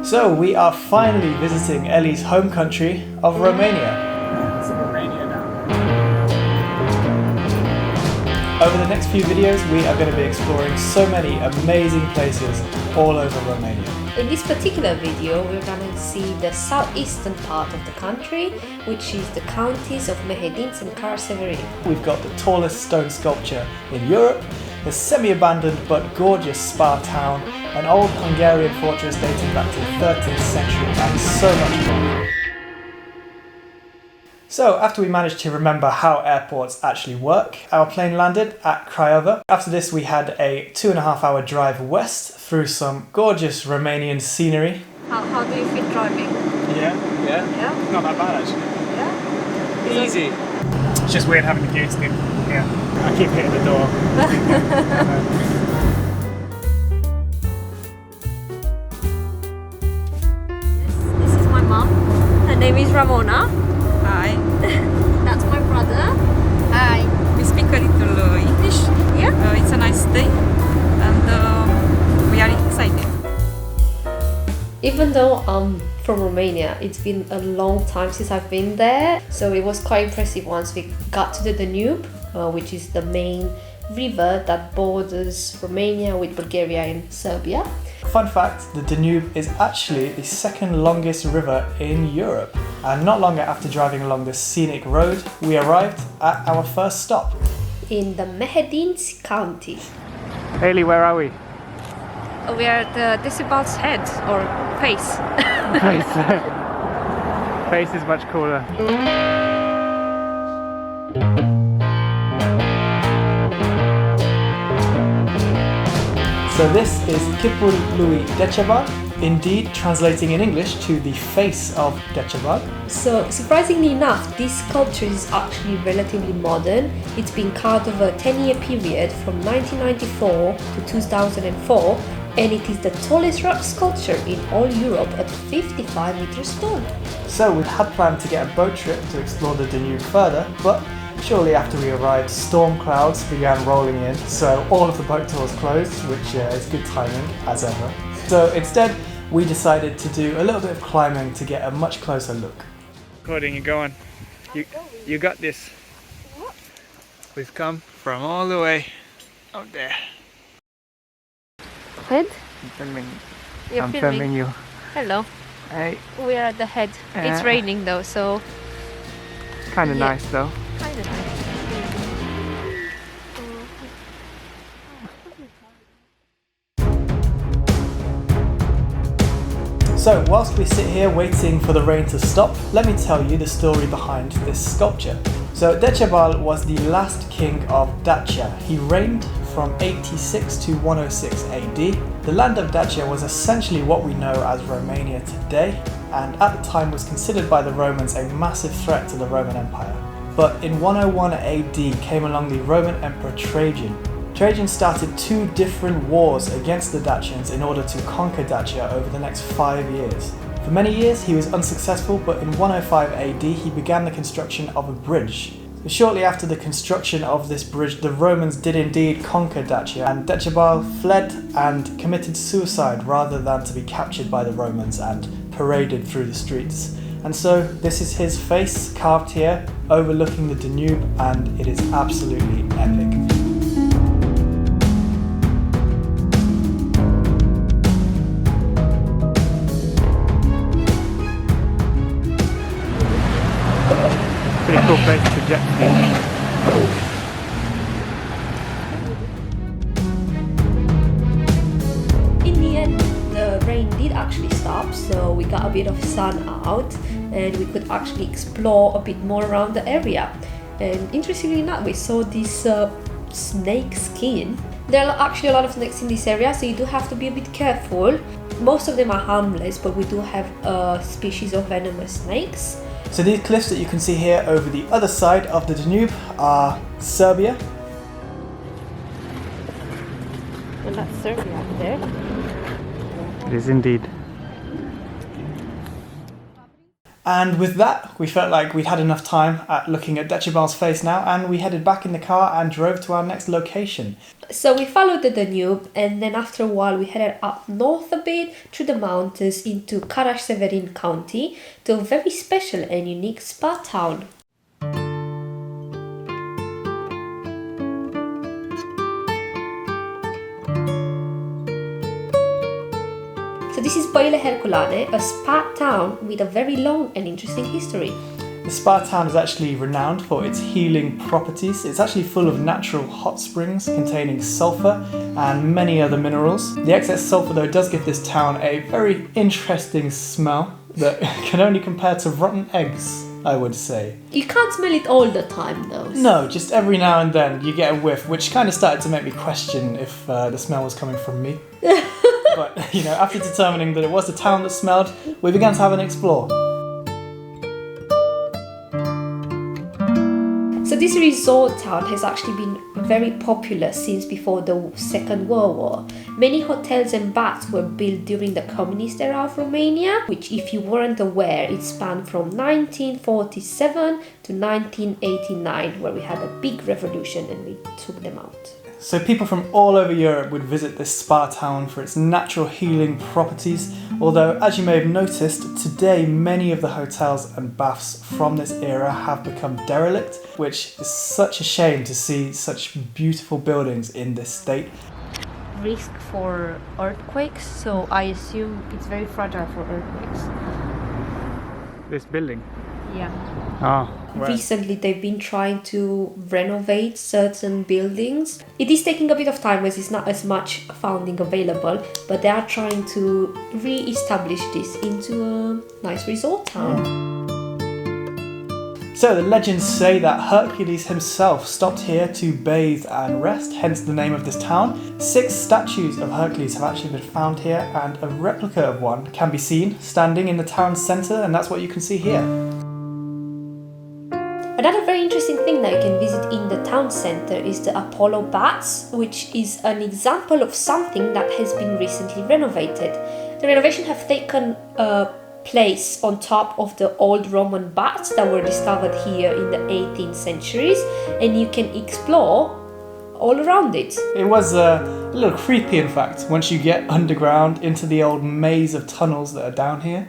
So we are finally visiting Ellie's home country of Romania. It's Romania now. Over the next few videos we are going to be exploring so many amazing places all over Romania. In this particular video we're going to see the southeastern part of the country, which is the counties of Mehedinți and Caraș-Severin. We've got the tallest stone sculpture in Europe, the semi-abandoned but gorgeous spa town, an old Hungarian fortress dating back to the 13th century, and so much more. So after we managed to remember how airports actually work, our plane landed at Craiova. After this we had a 2.5 hour drive west through some gorgeous Romanian scenery. How do you feel driving? Yeah? Not that bad actually. Yeah? Easy. It's just weird having the gates in here. I keep hitting the door. This is my mom. Her name is Ramona. Hi, That's my brother. hi. We speak a little English. Yeah? It's a nice day, and we are excited. Even though I'm from Romania, it's been a long time since I've been there, so it was quite impressive once we got to the Danube, which is the main river that borders Romania with Bulgaria and Serbia. Fun fact, the Danube is actually the second longest river in Europe. And not long after driving along this scenic road, we arrived at our first stop. In the Mehedinți county. Hayley, where are we? We are at the Decebal's head, or face. Face. Face is much cooler. So this is Chipul lui Decebal, indeed translating in English to the face of Decebal. So surprisingly enough, this sculpture is actually relatively modern. It's been carved over a 10-year period from 1994 to 2004, and it is the tallest rock sculpture in all Europe at 55 meters tall. So we had planned to get a boat trip to explore the Danube further, but shortly after we arrived, storm clouds began rolling in, so all of the boat tours closed, which is good timing, as ever. So instead, we decided to do a little bit of climbing to get a much closer look. Recording, you go on. You got this. We've come from all the way out there. Head? I'm filming. You're I'm filming. filming you. Hello. Hey, We are at the head. It's raining though, so kind of Yeah. nice though. kind of nice. So whilst we sit here waiting for the rain to stop, let me tell you the story behind this sculpture. So Decebal was the last king of Dacia. He reigned from 86 to 106 AD. The land of Dacia was essentially what we know as Romania today, and at the time was considered by the Romans a massive threat to the Roman Empire. But in 101 AD came along the Roman Emperor Trajan. Trajan started two different wars against the Dacians in order to conquer Dacia over the next 5 years. For many years he was unsuccessful, but in 105 AD he began the construction of a bridge. Shortly after the construction of this bridge, the Romans did indeed conquer Dacia, and Decebal fled and committed suicide rather than to be captured by the Romans and paraded through the streets. And so this is his face carved here overlooking the Danube, and it is absolutely epic. Pretty cool place to jet ski. In the end, the rain did actually stop, so we got a bit of sun out and we could actually explore a bit more around the area. And interestingly enough, we saw this snake skin. There are actually a lot of snakes in this area, so you do have to be a bit careful. Most of them are harmless, but we do have a species of venomous snakes. So these cliffs that you can see here over the other side of the Danube are Serbia. And that's Serbia up there. It is indeed. And with that, we felt like we'd had enough time at looking at Decebal's face now, and we headed back in the car and drove to our next location. So we followed the Danube, and then after a while we headed up north a bit through the mountains into Caraș-Severin county to a very special and unique spa town. So this is Băile Herculane, a spa town with a very long and interesting history. The spa town is actually renowned for its healing properties. It's actually full of natural hot springs containing sulfur and many other minerals. The excess sulfur though does give this town a very interesting smell that can only compare to rotten eggs, I would say. You can't smell it all the time though. No, just every now and then you get a whiff, which kind of started to make me question if the smell was coming from me. But, you know, after determining that it was the town that smelled, we began to have an explore. So this resort town has actually been very popular since before the Second World War. Many hotels and baths were built during the communist era of Romania, which, if you weren't aware, it spanned from 1947 to 1989, where we had a big revolution and we took them out. So people from all over Europe would visit this spa town for its natural healing properties, although as you may have noticed, today many of the hotels and baths from this era have become derelict, which is such a shame to see such beautiful buildings in this state. Risk for earthquakes, so I assume it's very fragile for earthquakes. This building? Yeah. Oh, well. Recently they've been trying to renovate certain buildings. It is taking a bit of time as it's not as much funding available, but they are trying to re-establish this into a nice resort town. So the legends say that Hercules himself stopped here to bathe and rest, hence the name of this town. 6 statues of Hercules have actually been found here, and a replica of one can be seen standing in the town centre, and that's what you can see here. Another very interesting thing that you can visit in the town centre is the Apollo Baths, which is an example of something that has been recently renovated. The renovation have taken place on top of the old Roman baths that were discovered here in the 18th centuries, and you can explore all around it. It was a little creepy, in fact, once you get underground into the old maze of tunnels that are down here.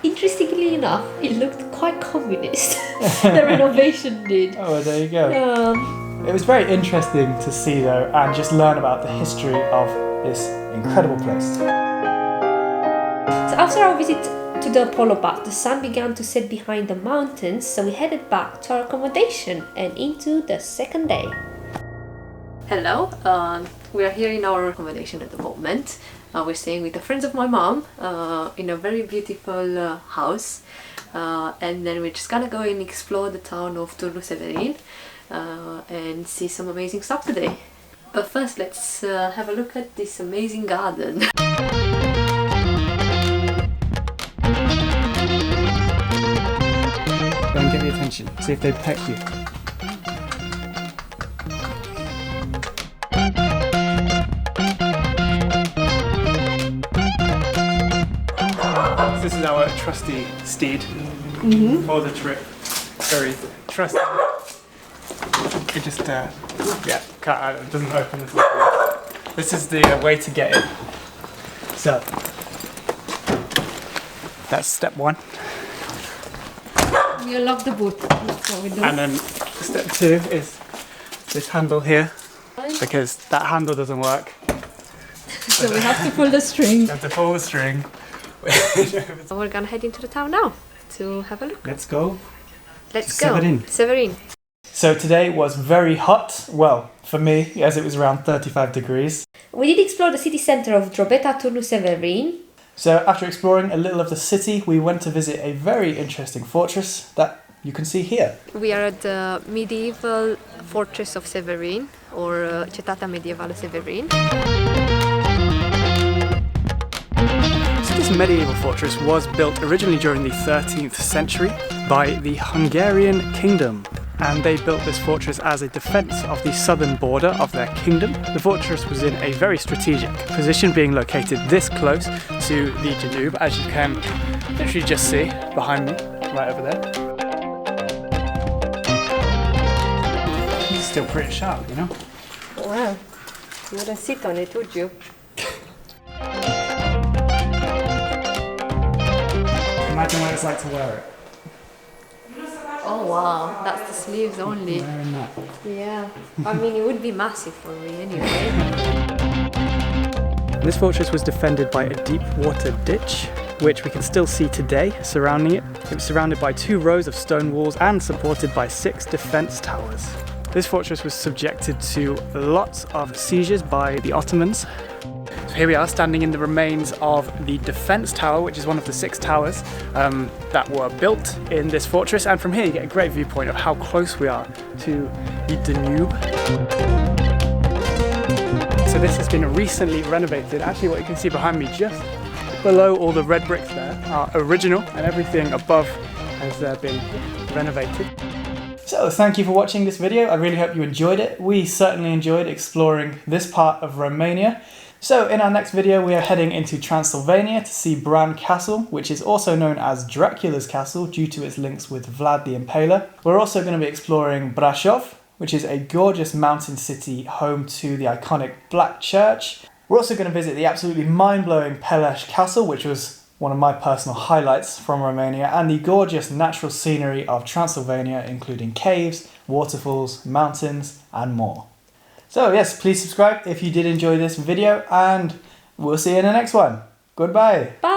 Interestingly enough, it looked quite communist. The renovation did. Oh, there you go. It was very interesting to see though, and just learn about the history of this incredible place. So after our visit to the Apollo Bath, the sun began to set behind the mountains, so we headed back to our accommodation and into the second day. Hello, we are here in our accommodation at the moment. We're staying with the friends of my mom in a very beautiful house, and then we're just gonna go and explore the town of Severin and see some amazing stuff today. But first, let's have a look at this amazing garden. Go and get the attention, see if they peck you. This is our trusty steed for the trip. Very trusty. You just, it doesn't open this. This is the way to get it. So, that's step 1. We unlock the boot. That's what we do. And then step 2 is this handle here, because that handle doesn't work. So we have to pull the string. You have to pull the string. We're gonna head into the town now to have a look. Let's go. Let's to go. Severin. Severin. So today was very hot. Well, for me, as it was around 35 degrees. We did explore the city centre of Drobeta, Severin. So after exploring a little of the city, we went to visit a very interesting fortress that you can see here. We are at the medieval fortress of Severin, or Cetatea Medievală Severin. This medieval fortress was built originally during the 13th century by the Hungarian kingdom, and they built this fortress as a defence of the southern border of their kingdom. The fortress was in a very strategic position, being located this close to the Danube, as you can literally just see behind me, right over there. It's still pretty sharp, you know? Wow, you wouldn't sit on it, would you? Imagine what it's like to wear it. Oh wow, that's the sleeves only. Wearing that. Yeah, I mean it would be massive for me anyway. This fortress was defended by a deep water ditch, which we can still see today surrounding it. It was surrounded by 2 rows of stone walls and supported by 6 defence towers. This fortress was subjected to lots of sieges by the Ottomans. So here we are standing in the remains of the defence tower, which is one of the 6 towers that were built in this fortress, and from here you get a great viewpoint of how close we are to the Danube. So this has been recently renovated. Actually, what you can see behind me, just below all the red bricks there, are original, and everything above has been renovated. So thank you for watching this video. I really hope you enjoyed it. We certainly enjoyed exploring this part of Romania. So in our next video we are heading into Transylvania to see Bran Castle, which is also known as Dracula's castle due to its links with Vlad the Impaler. We're also going to be exploring Brașov, which is a gorgeous mountain city home to the iconic Black Church. We're also going to visit the absolutely mind-blowing Peleș Castle, which was one of my personal highlights from Romania, and the gorgeous natural scenery of Transylvania, including caves, waterfalls, mountains, and more. So yes, please subscribe if you did enjoy this video, and we'll see you in the next one. Goodbye. Bye.